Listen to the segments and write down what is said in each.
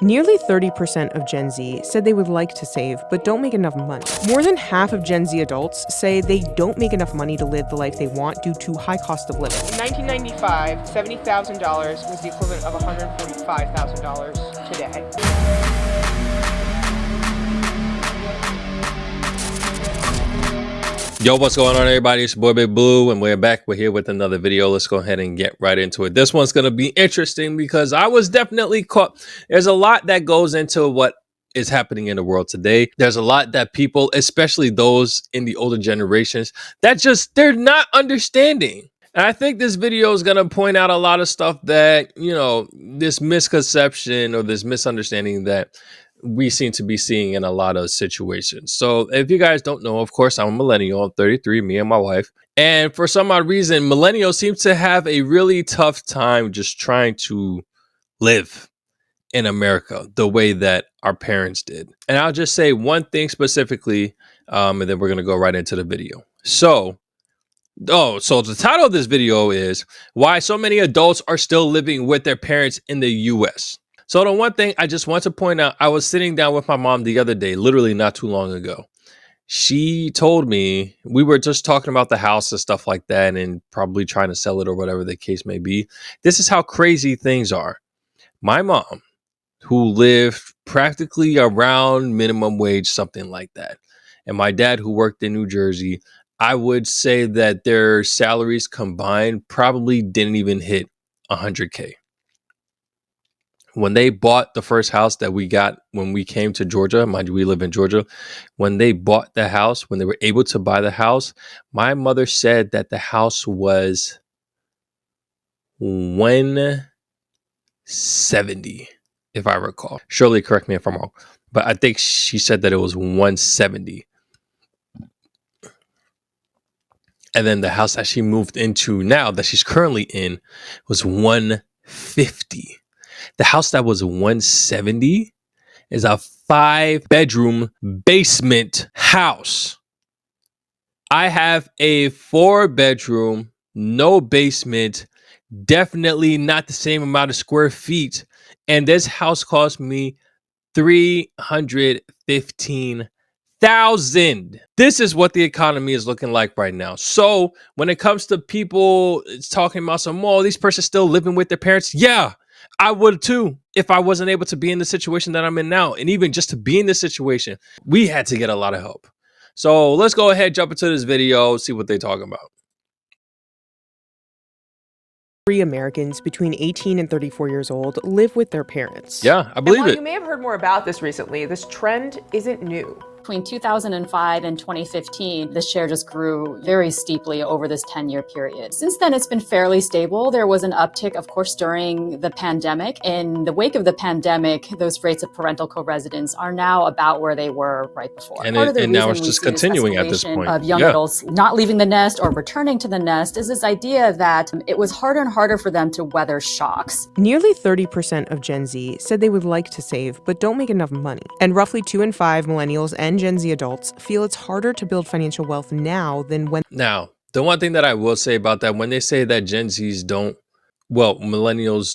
Nearly 30% of Gen Z said they would like to save, but don't make enough money. More than half of Gen Z adults say they don't make enough money to live the life they want due to high cost of living. In 1995, $70,000 was the equivalent of $145,000 today. Yo, what's going on, everybody? It's your boy Big Blue, and we're back. We're here with another video. Let's go ahead and get right into it. This one's going to be interesting because I was definitely caught. There's a lot that goes into what is happening in the world today. There's a lot that people, especially those in the older generations, they're not understanding. And I think this video is going to point out a lot of stuff that, this misconception or this misunderstanding that we seem to be seeing in a lot of situations. So if you guys don't know, of course, I'm a millennial. I'm 33, me and my wife. And for some odd reason, millennials seem to have a really tough time just trying to live in America the way that our parents did. And I'll just say one thing specifically, and then we're going to go right into the video. So the title of this video is Why So Many Adults Are Still Living with Their Parents in the U.S. So the one thing I just want to point out, I was sitting down with my mom the other day, literally not too long ago. She told me, we were just talking about the house and stuff like that and probably trying to sell it or whatever the case may be. This is how crazy things are. My mom, who lived practically around minimum wage, something like that, and my dad, who worked in New Jersey, I would say that their salaries combined probably didn't even hit 100K. When they bought the first house that we got when we came to Georgia, mind you, we live in Georgia. When they bought the house, when they were able to buy the house, my mother said that the house was 170, if I recall. Surely correct me if I'm wrong, but I think she said that it was 170. And then the house that she moved into now, that she's currently in, was 150. The house that was 170 is a 5-bedroom basement house. I have a 4-bedroom, no basement, definitely not the same amount of square feet. And this house cost me $315,000. This is what the economy is looking like right now. So when it comes to people talking about these persons still living with their parents, yeah, I would too if I wasn't able to be in the situation that I'm in now. And even just to be in this situation, we had to get a lot of help. So let's go ahead, jump into this video, see what they're talking about. Americans between 18 and 34 years old live with their parents. Yeah, I believe it. You may have heard more about this recently. This trend isn't new. Between 2005 and 2015, the share just grew very steeply over this 10-year period. Since then, it's been fairly stable. There was an uptick, of course, during the pandemic. In the wake of the pandemic, those rates of parental co-residence are now about where they were right before. And now it's just continuing at this point. Of young adults not leaving the nest or returning to the nest is this idea that it was harder and harder for them to weather shocks. Nearly 30% of Gen Z said they would like to save, but don't make enough money. And roughly 2 in 5 millennials and Gen Z adults feel it's harder to build financial wealth now than when. Now, the one thing that I will say about that, when they say that millennials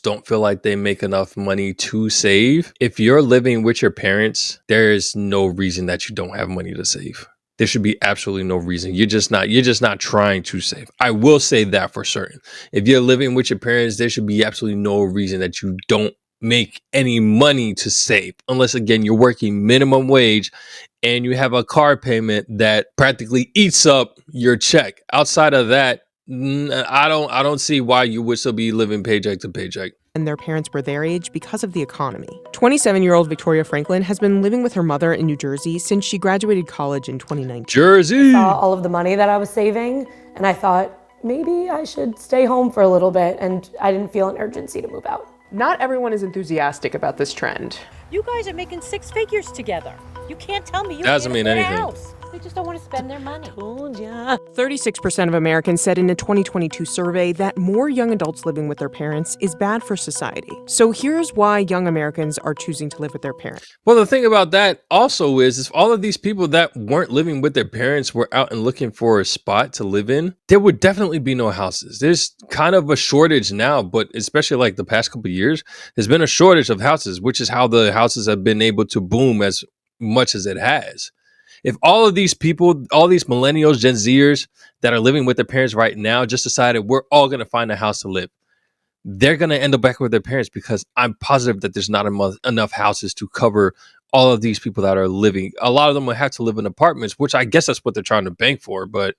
don't feel like they make enough money to save. If you're living with your parents, there is no reason that you don't have money to save. There should be absolutely no reason. You're just not trying to save. I will say that for certain. If you're living with your parents, there should be absolutely no reason that you don't make any money to save, unless again you're working minimum wage and you have a car payment that practically eats up your check. Outside of that, I don't see why you would still be living paycheck to paycheck. And their parents were their age because of the economy. 27-year-old Victoria Franklin has been living with her mother in New Jersey since she graduated college in 2019. Jersey! I saw all of the money that I was saving, and I thought maybe I should stay home for a little bit, and I didn't feel an urgency to move out. Not everyone is enthusiastic about this trend. You guys are making 6 figures together. You can't tell me you doesn't can't mean afford a anything. house. They just don't want to spend their money. 36% of Americans said in a 2022 survey that more young adults living with their parents is bad for society. So here's why young Americans are choosing to live with their parents. Well, the thing about that also is if all of these people that weren't living with their parents were out and looking for a spot to live in, there would definitely be no houses. There's kind of a shortage now, but especially like the past couple of years, there's been a shortage of houses, which is how the houses have been able to boom as much as it has. If all of these people, all these millennials, Gen Zers that are living with their parents right now just decided we're all going to find a house to live, they're going to end up back with their parents because I'm positive that there's not enough houses to cover all of these people that are living. A lot of them will have to live in apartments, which I guess that's what they're trying to bank for, but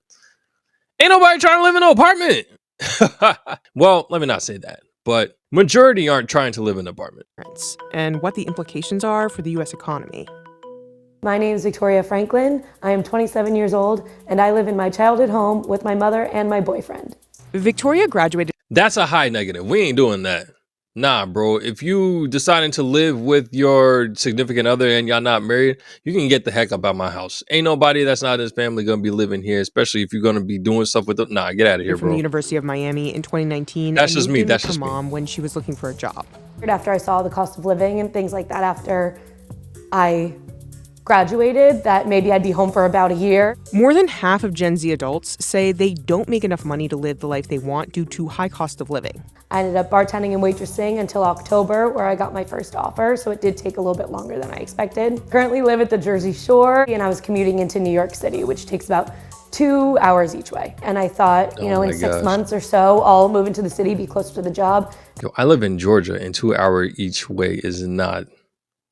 ain't nobody trying to live in an apartment. Well, let me not say that, but majority aren't trying to live in an apartment. And what the implications are for the U.S. economy. My name is Victoria Franklin. I am 27 years old, and I live in my childhood home with my mother and my boyfriend. Victoria graduated. That's a high negative. We ain't doing that. Nah, bro. If you deciding to live with your significant other and y'all not married, you can get the heck up out my house. Ain't nobody that's not his family gonna be living here, especially if you're gonna be doing stuff with them. Nah, get out of here, from bro. the University of Miami in 2019. That's just me. That's her just mom when she was looking for a job. After I saw the cost of living and things like that after I graduated, that maybe I'd be home for about a year. More than half of Gen Z adults say they don't make enough money to live the life they want due to high cost of living. I ended up bartending and waitressing until October, where I got my first offer, so it did take a little bit longer than I expected. Currently live at the Jersey Shore, and I was commuting into New York City, which takes about 2 hours each way. And I thought, in 6 months or so, I'll move into the city, be closer to the job. Yo, I live in Georgia, and 2 hour each way is not,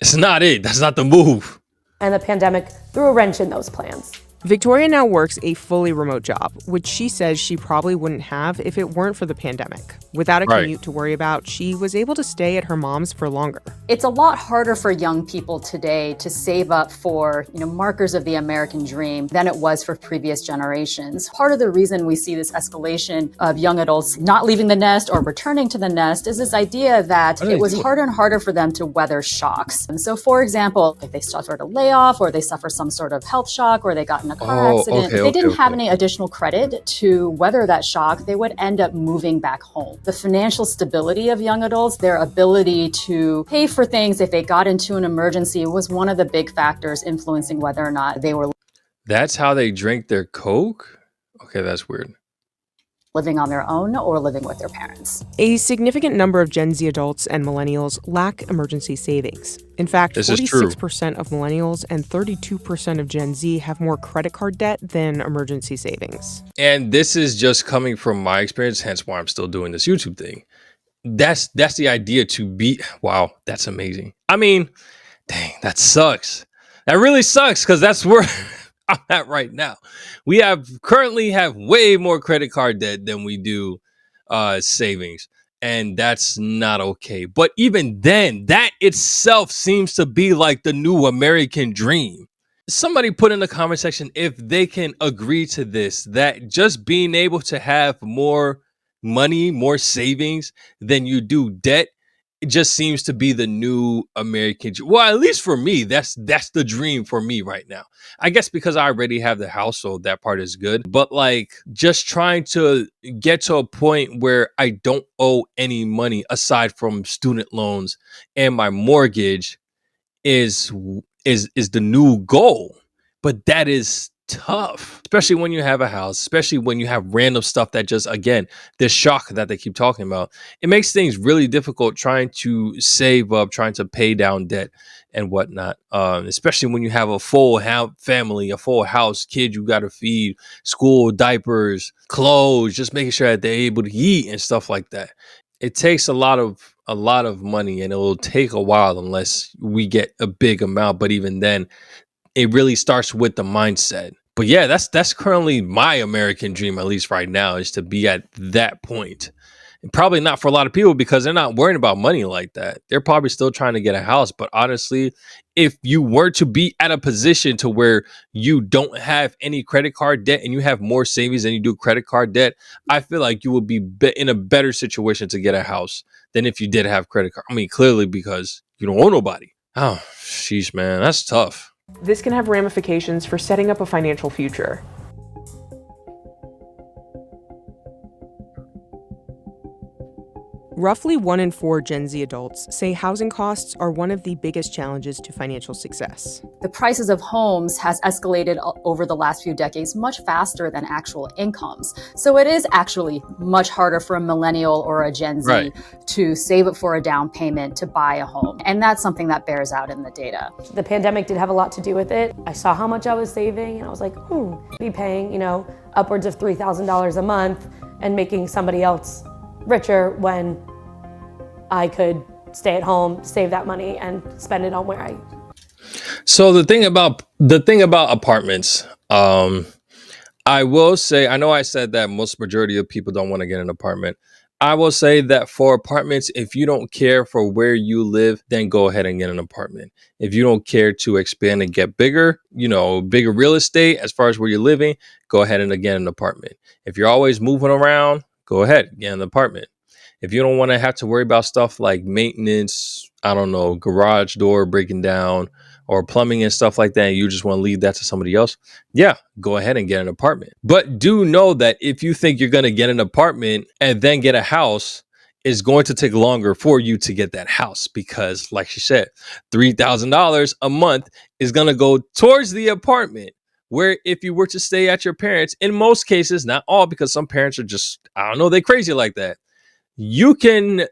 it's not it. That's not the move. And the pandemic threw a wrench in those plans. Victoria now works a fully remote job, which she says she probably wouldn't have if it weren't for the pandemic. Without a commute to worry about, she was able to stay at her mom's for longer. It's a lot harder for young people today to save up for, markers of the American dream than it was for previous generations. Part of the reason we see this escalation of young adults not leaving the nest or returning to the nest is this idea that it was harder and harder for them to weather shocks. And so, for example, if they suffered a layoff or they suffer some sort of health shock or they got in a car accident, if they didn't have any additional credit to weather that shock, they would end up moving back home. The financial stability of young adults, their ability to pay for things if they got into an emergency, was one of the big factors influencing whether or not they were That's how they drink their Coke? Okay, that's weird. living on their own or living with their parents. A significant number of Gen Z adults and millennials lack emergency savings. In fact, 46% of millennials and 32% of Gen Z have more credit card debt than emergency savings. And this is just coming from my experience, hence why I'm still doing this YouTube thing. That's the idea to be, wow, that's amazing. I mean, dang, that sucks. That really sucks because that's where I'm at right now. We currently have way more credit card debt than we do savings. And that's not okay. But even then, that itself seems to be like the new American dream. Somebody put in the comment section if they can agree to this, that just being able to have more money, more savings than you do debt, it just seems to be the new American dream. Well, at least for me, that's the dream for me right now. I guess because I already have the house, so that part is good. But like just trying to get to a point where I don't owe any money aside from student loans and my mortgage is the new goal. But that is tough, especially when you have a house, especially when you have random stuff that just, again, this shock that they keep talking about. It makes things really difficult trying to save up, trying to pay down debt and whatnot, especially when you have a full family, a full house, kids you got to feed, school, diapers, clothes, just making sure that they're able to eat and stuff like that. It takes a lot of money, and it will take a while unless we get a big amount. But even then, it really starts with the mindset. But yeah, that's currently my American dream, at least right now, is to be at that point. And probably not for a lot of people because they're not worrying about money like that. They're probably still trying to get a house. But honestly, if you were to be at a position to where you don't have any credit card debt and you have more savings than you do credit card debt, I feel like you would be in a better situation to get a house than if you did have credit card. I mean, clearly because you don't owe nobody. Oh, sheesh, man, that's tough. This can have ramifications for setting up a financial future. Roughly 1 in 4 Gen Z adults say housing costs are one of the biggest challenges to financial success. The prices of homes has escalated over the last few decades much faster than actual incomes. So it is actually much harder for a millennial or a Gen Z to save up for a down payment to buy a home. And that's something that bears out in the data. The pandemic did have a lot to do with it. I saw how much I was saving and I was like, be paying, upwards of $3,000 a month and making somebody else richer when I could stay at home, save that money, and spend it on where I. So the thing about apartments, I will say, I know I said that most majority of people don't want to get an apartment. I will say that for apartments, if you don't care for where you live, then go ahead and get an apartment. If you don't care to expand and get bigger, bigger real estate as far as where you're living, go ahead and get an apartment. If you're always moving around, go ahead, get an apartment. If you don't want to have to worry about stuff like maintenance, garage door breaking down or plumbing and stuff like that, and you just want to leave that to somebody else, yeah, go ahead and get an apartment. But do know that if you think you're going to get an apartment and then get a house, it's going to take longer for you to get that house because, like she said, $3,000 a month is going to go towards the apartment. Where if you were to stay at your parents, in most cases, not all, because some parents are just, they're crazy like that. You can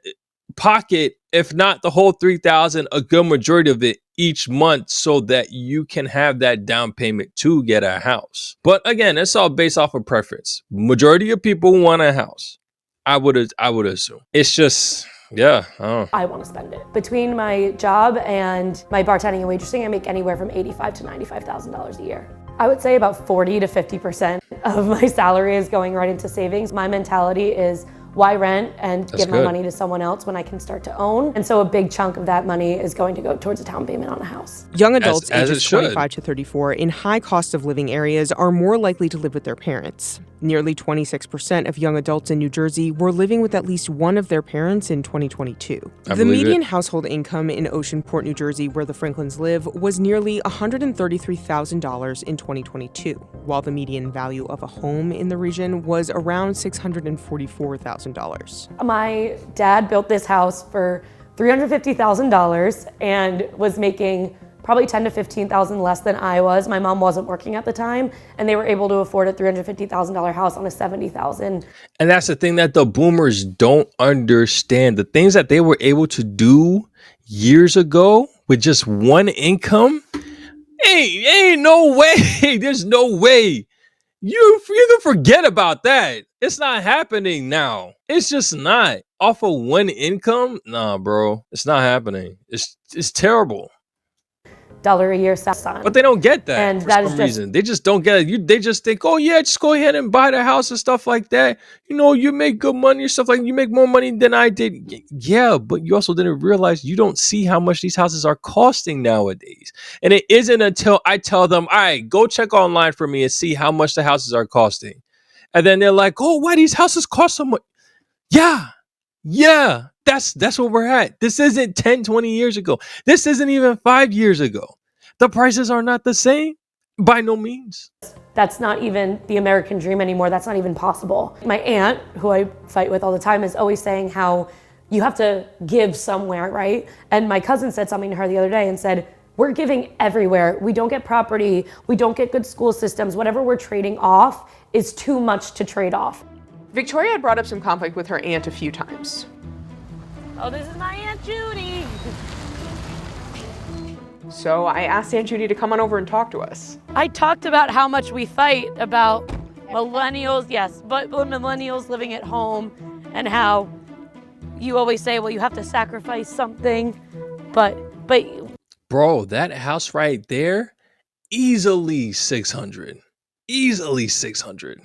pocket, if not the whole $3,000, a good majority of it each month so that you can have that down payment to get a house. But again, it's all based off of preference. Majority of people want a house. I would assume. It's just, yeah. I want to spend it. Between my job and my bartending and waitressing, I make anywhere from $85,000 to $95,000 a year. I would say about 40 to 50% of my salary is going right into savings. My mentality is, why rent and give my money to someone else when I can start to own? And so a big chunk of that money is going to go towards a down payment on a house. Young adults ages 25 to 34 in high cost of living areas are more likely to live with their parents. Nearly 26% of young adults in New Jersey were living with at least one of their parents in 2022. The median household income in Oceanport, New Jersey, where the Franklins live, was nearly $133,000 in 2022, while the median value of a home in the region was around $644,000. My dad built this house for $350,000 and was making probably $10,000 to $15,000 less than I was. My mom wasn't working at the time, and they were able to afford a $350,000 house on a $70,000. And that's the thing that the boomers don't understand. The things that they were able to do years ago with just one income, ain't no way. There's no way. You can forget about that. It's not happening now. It's just not. Off of one income? Nah, bro. It's not happening. It's terrible. $1 a year son. But they don't get that and for that some reason. They just don't get it. They just think, oh yeah, just go ahead and buy the house and stuff like that. You make good money or stuff like that. You make more money than I did. Yeah, but you also didn't realize you don't see how much these houses are costing nowadays. And it isn't until I tell them, all right, go check online for me and see how much the houses are costing. And then they're like, oh, why these houses cost so much? Yeah, that's where we're at. This isn't 10, 20 years ago. This isn't even 5 years ago. The prices are not the same by no means. That's not even the American dream anymore. That's not even possible. My aunt, who I fight with all the time, is always saying how you have to give somewhere, right? And my cousin said something to her the other day and said, we're giving everywhere. We don't get property. We don't get good school systems. Whatever we're trading off is too much to trade off. Victoria had brought up some conflict with her aunt a few times. Oh, this is my Aunt Judy. So I asked Aunt Judy to come on over and talk to us. I talked about how much we fight about millennials, yes, but millennials living at home and how you always say, well, you have to sacrifice something, but. Bro, that house right there, easily 600. Easily 600.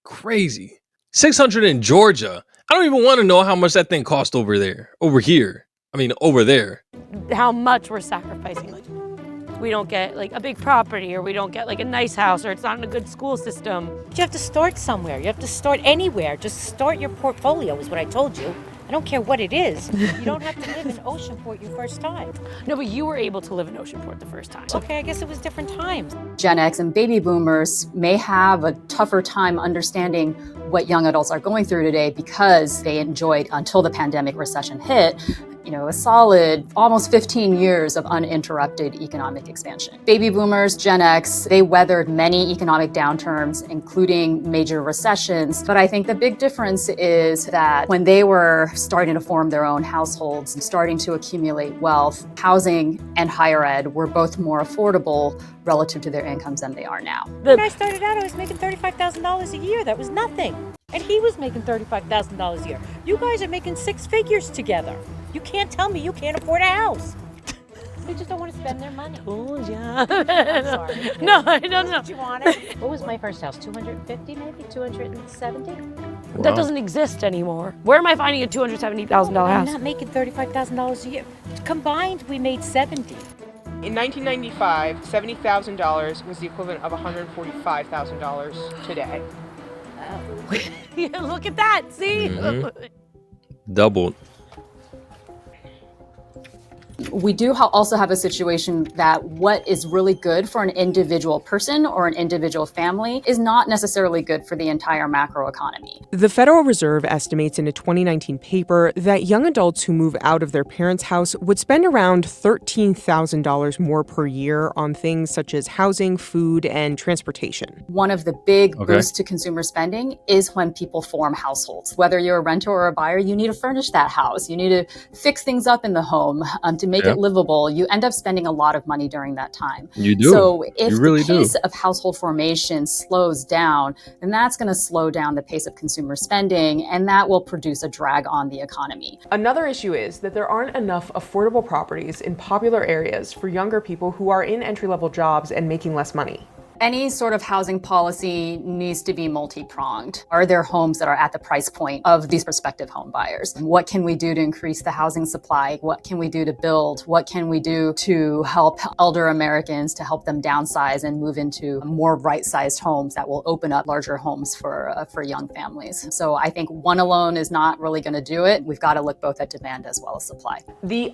Crazy. 600 in Georgia. I don't even want to know how much that thing cost over there. Over there. How much we're sacrificing. Like, we don't get like a big property, or we don't get like a nice house, or it's not in a good school system. You have to start somewhere. You have to start anywhere. Just start your portfolio is what I told you. I don't care what it is. You don't have to live in Oceanport your first time. No, but you were able to live in Oceanport the first time. Okay, I guess it was different times. Gen X and baby boomers may have a tougher time understanding what young adults are going through today because they enjoyed, until the pandemic recession hit, a solid almost 15 years of uninterrupted economic expansion. Baby boomers, Gen X, they weathered many economic downturns, including major recessions. But I think the big difference is that when they were starting to form their own households and starting to accumulate wealth, housing and higher ed were both more affordable relative to their incomes than they are now. When I started out, I was making $35,000 a year. That was nothing. And he was making $35,000 a year. You guys are making six figures together. You can't tell me you can't afford a house. They just don't want to spend their money. Oh, yeah. I'm sorry. No, I don't know. Did you want it? What was my first house? 250 maybe? 270? That doesn't exist anymore. Where am I finding a $270,000 I'm house? not making $35,000 a year. Combined, we made 70. In 1995, $70,000 was the equivalent of $145,000 today. Yeah, look at that. See? Doubled. We do also have a situation that what is really good for an individual person or an individual family is not necessarily good for the entire macroeconomy. The Federal Reserve estimates in a 2019 paper that young adults who move out of their parents' house would spend around $13,000 more per year on things such as housing, food, and transportation. One of the big boosts to consumer spending is when people form households. Whether you're a renter or a buyer, you need to furnish that house. You need to fix things up in the home to make it livable. You end up spending a lot of money during that time. You do. So if really the pace of household formation slows down, then that's going to slow down the pace of consumer spending, and that will produce a drag on the economy. Another issue is that there aren't enough affordable properties in popular areas for younger people who are in entry-level jobs and making less money. Any sort of housing policy needs to be multi-pronged. Are there homes that are at the price point of these prospective home buyers? What can we do to increase the housing supply? What can we do to build? What can we do to help elder Americans, to help them downsize and move into more right-sized homes that will open up larger homes for young families? So I think one alone is not really going to do it. We've got to look both at demand as well as supply.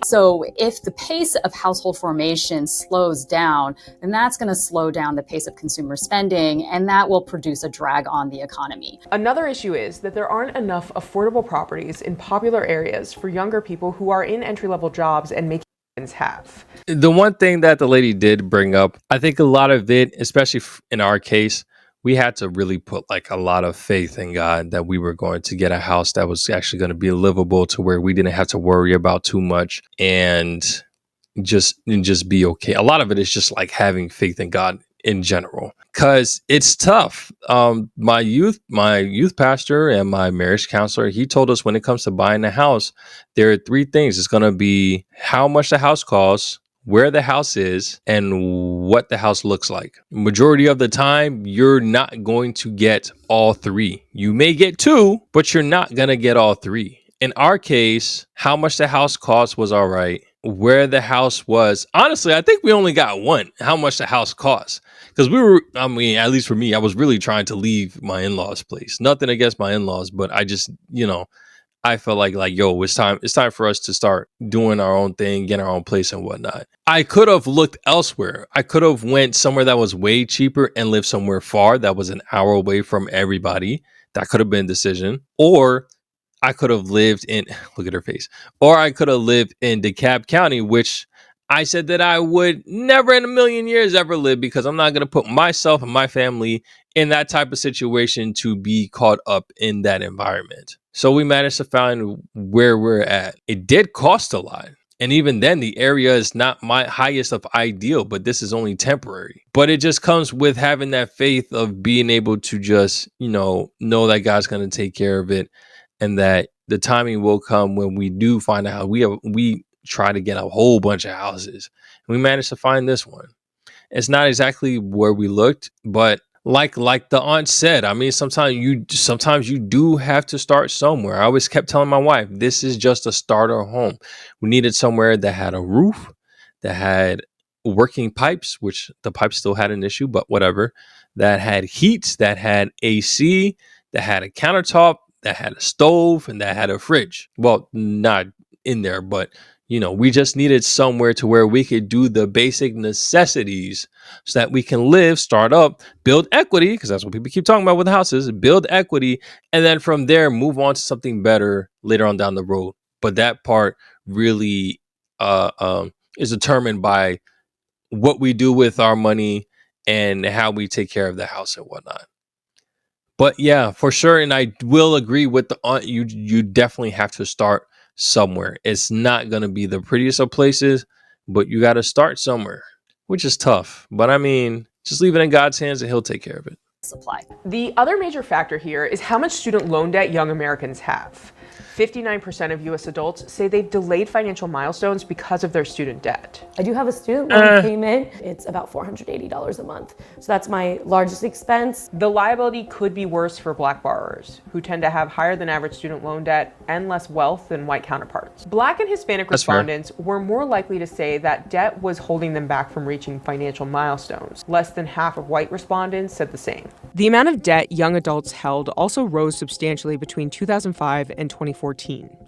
So if the pace of household formation slows down, then that's going to slow down the pace of consumer spending, and that will produce a drag on the economy. Another issue is that there aren't enough affordable properties in popular areas for younger people who are in entry-level jobs and making have. The one thing that the lady did bring up, I think a lot of it, especially in our case, we had to really put like a lot of faith in God that we were going to get a house that was actually going to be livable, to where we didn't have to worry about too much and just be okay. A lot of it is just like having faith in God in general, because it's tough. My youth pastor and my marriage counselor, he told us when it comes to buying a house, there are three things. It's going to be how much the house costs, where the house is, and what the house looks like. Majority of the time, you're not going to get all three. You may get two, but you're not going to get all three. In our case, how much the house cost was all right. Where the house was, honestly, I think we only got one, how much the house costs. Because at least for me, I was really trying to leave my in-laws' place. Nothing against my in-laws, but I just, I felt like, yo, it's time for us to start doing our own thing, getting our own place and whatnot. I could have looked elsewhere. I could have went somewhere that was way cheaper and lived somewhere far that was an hour away from everybody. That could have been a decision. Or I could have lived in, look at her face, or I could have lived in DeKalb County, which I said that I would never in a million years ever live, because I'm not going to put myself and my family in that type of situation to be caught up in that environment. So we managed to find where we're at. It did cost a lot. And even then, the area is not my highest of ideal, but this is only temporary. But it just comes with having that faith of being able to just, know that God's going to take care of it. And that the timing will come when we do find out. We try to get a whole bunch of houses. And we managed to find this one. It's not exactly where we looked, but like the aunt said, I mean, sometimes you do have to start somewhere. I always kept telling my wife, this is just a starter home. We needed somewhere that had a roof, that had working pipes, which the pipes still had an issue, but whatever. That had heat, that had AC, that had a countertop, that had a stove and that had a fridge. Well, not in there, but we just needed somewhere to where we could do the basic necessities so that we can live, start up, build equity, because that's what people keep talking about with houses, build equity, and then from there move on to something better later on down the road. But that part really is determined by what we do with our money and how we take care of the house and whatnot. But yeah, for sure, and I will agree with the aunt. You definitely have to start somewhere. It's not gonna be the prettiest of places, but you got to start somewhere, which is tough. But I mean, just leave it in God's hands, and He'll take care of it. Supply. The other major factor here is how much student loan debt young Americans have. 59% of US adults say they've delayed financial milestones because of their student debt. I do have a student loan payment. It's about $480 a month. So that's my largest expense. The liability could be worse for Black borrowers, who tend to have higher than average student loan debt and less wealth than white counterparts. Black and Hispanic respondents were more likely to say that debt was holding them back from reaching financial milestones. Less than half of white respondents said the same. The amount of debt young adults held also rose substantially between 2005 and 2014,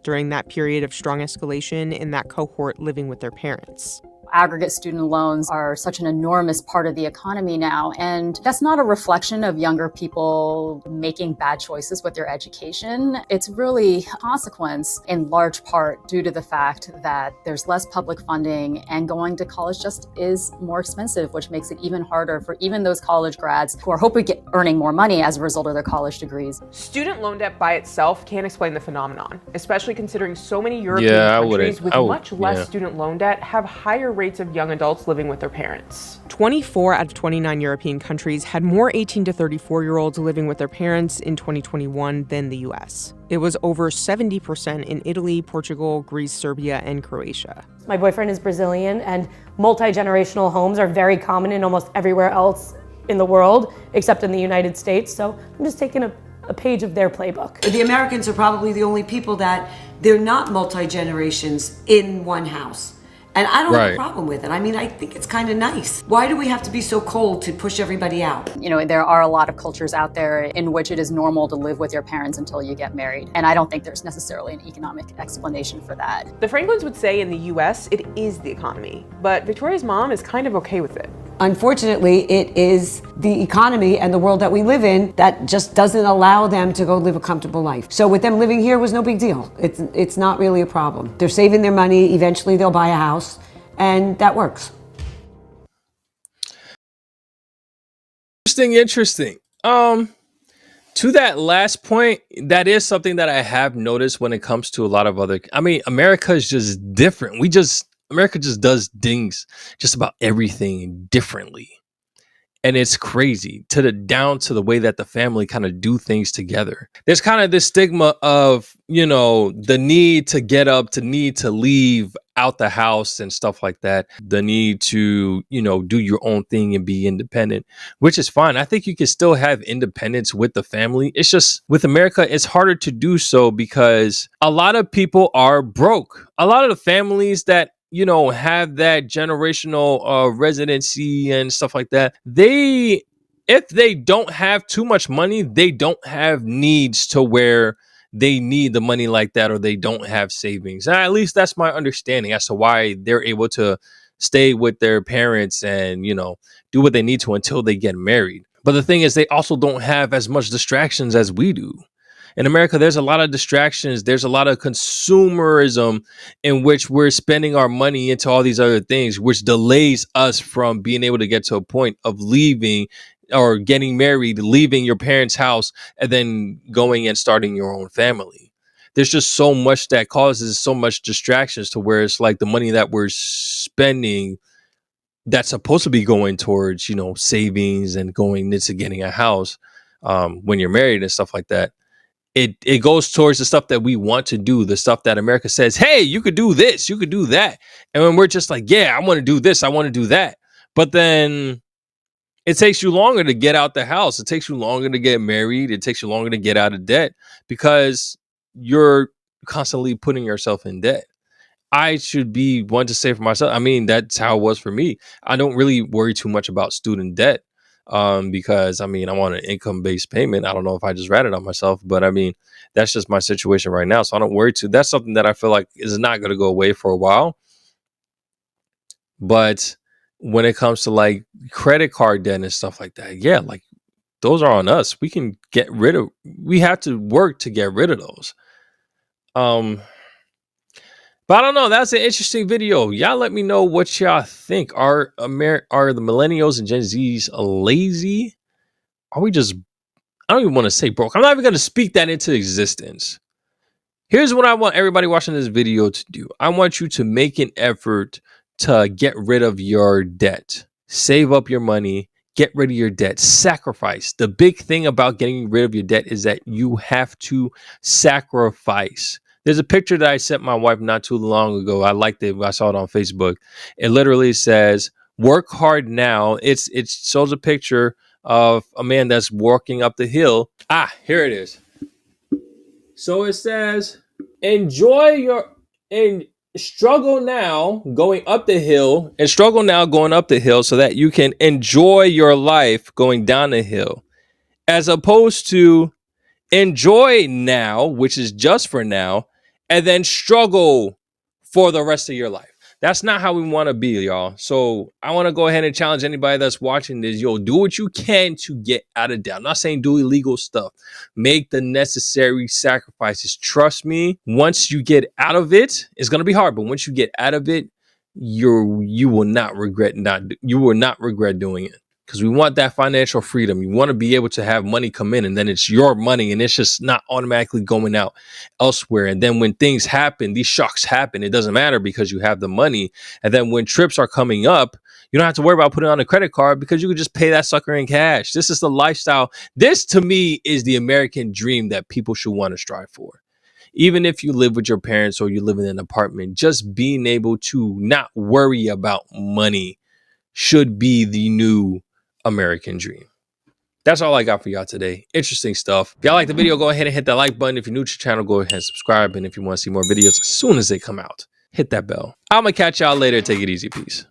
during that period of strong escalation in that cohort living with their parents. Aggregate student loans are such an enormous part of the economy now, and that's not a reflection of younger people making bad choices with their education. It's really a consequence in large part due to the fact that there's less public funding and going to college just is more expensive, which makes it even harder for even those college grads who are hoping to get earning more money as a result of their college degrees. Student loan debt by itself can't explain the phenomenon, especially considering so many European countries with much less student loan debt have higher rates of young adults living with their parents. 24 out of 29 European countries had more 18 to 34-year-olds living with their parents in 2021 than the US. It was over 70% in Italy, Portugal, Greece, Serbia, and Croatia. My boyfriend is Brazilian, and multi-generational homes are very common in almost everywhere else in the world, except in the United States. So I'm just taking a page of their playbook. The Americans are probably the only people that they're not multi-generations in one house. And I don't have a problem with it. I mean, I think it's kind of nice. Why do we have to be so cold to push everybody out? There are a lot of cultures out there in which it is normal to live with your parents until you get married. And I don't think there's necessarily an economic explanation for that. The Franklins would say in the US, it is the economy. But Victoria's mom is kind of okay with it. Unfortunately, it is the economy and the world that we live in that just doesn't allow them to go live a comfortable life. So with them living here was no big deal. It's not really a problem. They're saving their money. Eventually they'll buy a house, and that works. Interesting. To that last point, that is something that I have noticed when it comes to a lot of other. I mean, America is just different. America just does things, just about everything differently. And it's crazy down to the way that the family kind of do things together. There's kind of this stigma of, the need to get up, to need to leave out the house and stuff like that. The need to, do your own thing and be independent, which is fine. I think you can still have independence with the family. It's just with America, it's harder to do so because a lot of people are broke. A lot of the families that have that generational residency and stuff like that. If they don't have too much money, they don't have needs to where they need the money like that, or they don't have savings. And at least that's my understanding as to why they're able to stay with their parents and, do what they need to until they get married. But the thing is, they also don't have as much distractions as we do. In America, there's a lot of distractions. There's a lot of consumerism in which we're spending our money into all these other things, which delays us from being able to get to a point of leaving or getting married, leaving your parents' house, and then going and starting your own family. There's just so much that causes so much distractions to where it's like the money that we're spending that's supposed to be going towards, savings and going into getting a house when you're married and stuff like that. It goes towards the stuff that we want to do, the stuff that America says, hey, you could do this, you could do that. And when we're just like, yeah, I want to do this, I want to do that. But then it takes you longer to get out the house. It takes you longer to get married. It takes you longer to get out of debt because you're constantly putting yourself in debt. I should be one to say for myself. I mean, that's how it was for me. I don't really worry too much about student debt. because I mean, I'm on an income-based payment. I don't know if I just ratted on myself, but I mean, that's just my situation right now. So I don't worry too. That's something that I feel like is not going to go away for a while. But when it comes to like credit card debt and stuff like that, yeah, like those are on us. We can get rid of, we have to work to get rid of those. But I don't know. That's an interesting video. Y'all let me know what y'all think. Are the millennials and Gen Zs lazy? Are we just, I don't even want to say broke. I'm not even going to speak that into existence. Here's what I want everybody watching this video to do. I want you to make an effort to get rid of your debt. Save up your money. Get rid of your debt. Sacrifice. The big thing about getting rid of your debt is that you have to sacrifice. There's a picture that I sent my wife not too long ago. I liked it. I saw it on Facebook. It literally says, work hard now. It shows a picture of a man that's walking up the hill. Ah, here it is. So it says, enjoy your and struggle now going up the hill and struggle now going up the hill so that you can enjoy your life going down the hill, as opposed to enjoy now, which is just for now, and then struggle for the rest of your life. That's not how we want to be, y'all. So I want to go ahead and challenge anybody that's watching this. Yo, do what you can to get out of debt. I'm not saying do illegal stuff. Make the necessary sacrifices. Trust me, once you get out of it, it's going to be hard, but once you get out of it, you will not regret doing it. Because we want that financial freedom. You want to be able to have money come in and then it's your money and it's just not automatically going out elsewhere. And then when things happen, these shocks happen, it doesn't matter because you have the money. And then when trips are coming up, you don't have to worry about putting on a credit card because you can just pay that sucker in cash. This is the lifestyle. This to me is the American dream that people should want to strive for. Even if you live with your parents or you live in an apartment, just being able to not worry about money should be the new American dream. That's all I got for y'all today. Interesting stuff. If y'all like the video, go ahead and hit that like button. If you're new to the channel, go ahead and subscribe. And if you want to see more videos as soon as they come out, hit that bell. I'm gonna catch y'all later. Take it easy. Peace.